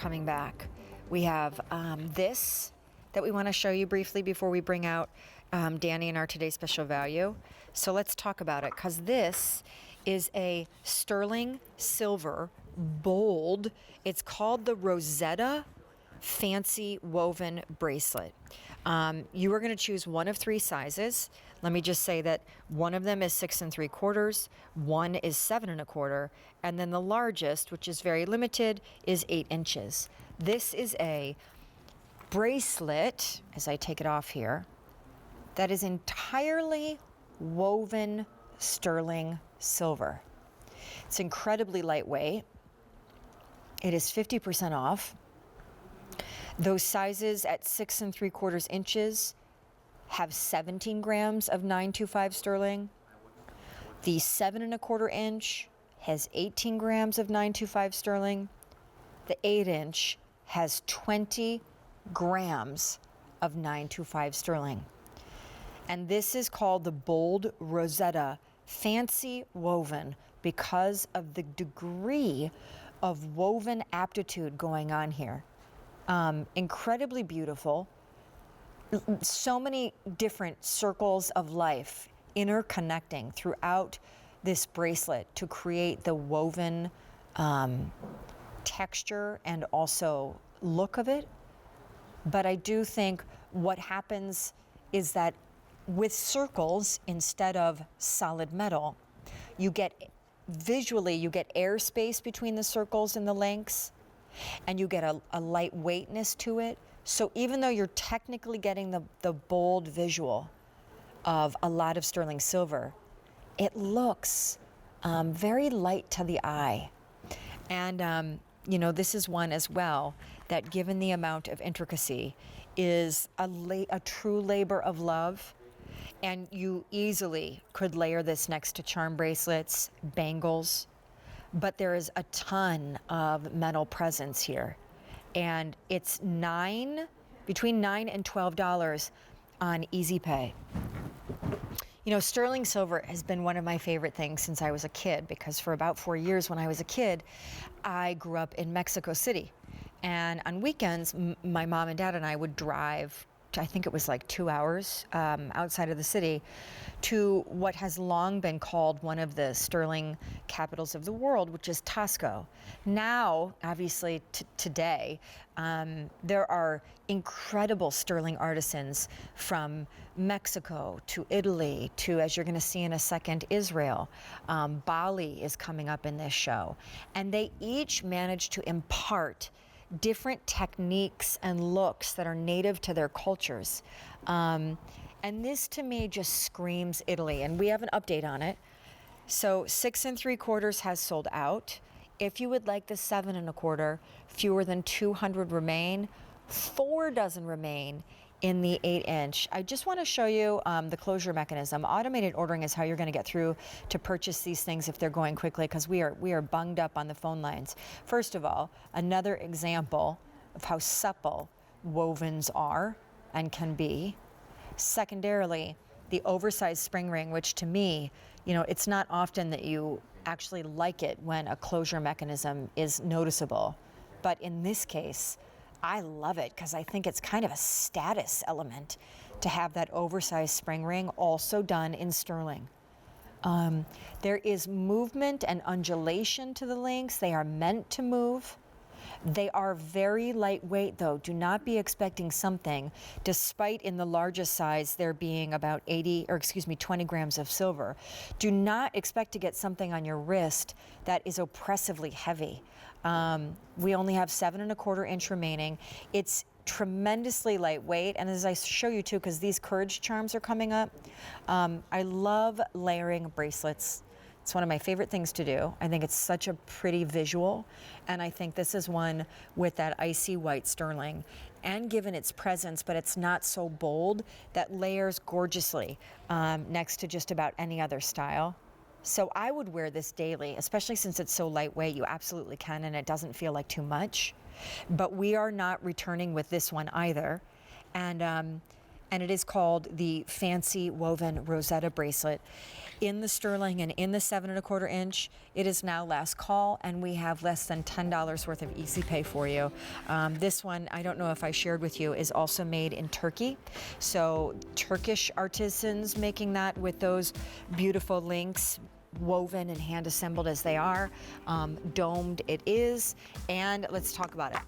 coming back. We have this that we want to show you briefly before we bring out Danny and our today's special value. So let's talk about it, because this is a sterling silver bold. It's called the Rosetta Fancy Woven Bracelet. You are going to choose one of three sizes. Let me just say that one of them is 6 3/4, one is 7 1/4, and then the largest, which is very limited, is 8 inches. This is a bracelet, as I take it off here, that is entirely woven sterling silver. It's incredibly lightweight. It is 50% off. Those sizes at 6 3/4 inches have 17 grams of 925 sterling. The 7 1/4 inch has 18 grams of 925 sterling. The 8 inch has 20 grams of 925 sterling. And this is called the Bold Rosetta Fancy Woven because of the degree of woven aptitude going on here. Incredibly beautiful. So many different circles of life interconnecting throughout this bracelet to create the woven texture and also look of it. But I do think what happens is that with circles instead of solid metal, you get airspace between the circles and the links, and you get a lightweightness to it. So even though you're technically getting the bold visual of a lot of sterling silver, it looks very light to the eye. And this is one as well that, given the amount of intricacy, is a true labor of love. And you easily could layer this next to charm bracelets, bangles, but there is a ton of metal presence here. And it's between $9 and $12 on Easy Pay. Sterling silver has been one of my favorite things since I was a kid, because for about 4 years when I was a kid, I grew up in Mexico City. And on weekends, my mom and dad and I would drive, I think it was like 2 hours outside of the city, to what has long been called one of the sterling capitals of the world, which is Tasco. Now, obviously, today, there are incredible sterling artisans from Mexico to Italy to, as you're going to see in a second, Israel. Bali is coming up in this show. And they each manage to impart different techniques and looks that are native to their cultures. And this to me just screams Italy, and we have an update on it. So 6 3/4 has sold out. If you would like the 7 1/4, fewer than 200 remain. 4 dozen remain in the 8 inch. I just want to show you the closure mechanism. Automated ordering is how you're going to get through to purchase these things if they're going quickly, because we are bunged up on the phone lines. First of all, another example of how supple wovens are and can be. Secondarily, the oversized spring ring, which to me, it's not often that you actually like it when a closure mechanism is noticeable. But in this case, I love it because I think it's kind of a status element to have that oversized spring ring also done in sterling. There is movement and undulation to the links. They are meant to move. They are very lightweight, though. Do not be expecting something, despite in the largest size there being about 20 grams of silver. Do not expect to get something on your wrist that is oppressively heavy. We only have 7 1/4 inch remaining. It's tremendously lightweight, and as I show you too, because these courage charms are coming up, I love layering bracelets. It's one of my favorite things to do. I think it's such a pretty visual, and I think this is one with that icy white sterling, and given its presence, but it's not so bold, that layers gorgeously next to just about any other style. So I would wear this daily, especially since it's so lightweight. You absolutely can, and it doesn't feel like too much. But we are not returning with this one either. And and it is called the Fancy Woven Rosetta Bracelet in the sterling and in the 7¼ inch. It is now last call, and we have less than $10 worth of easy pay for you. This one, I don't know if I shared with you, is also made in Turkey. So Turkish artisans making that with those beautiful links, woven and hand assembled as they are. Domed it is, and let's talk about it.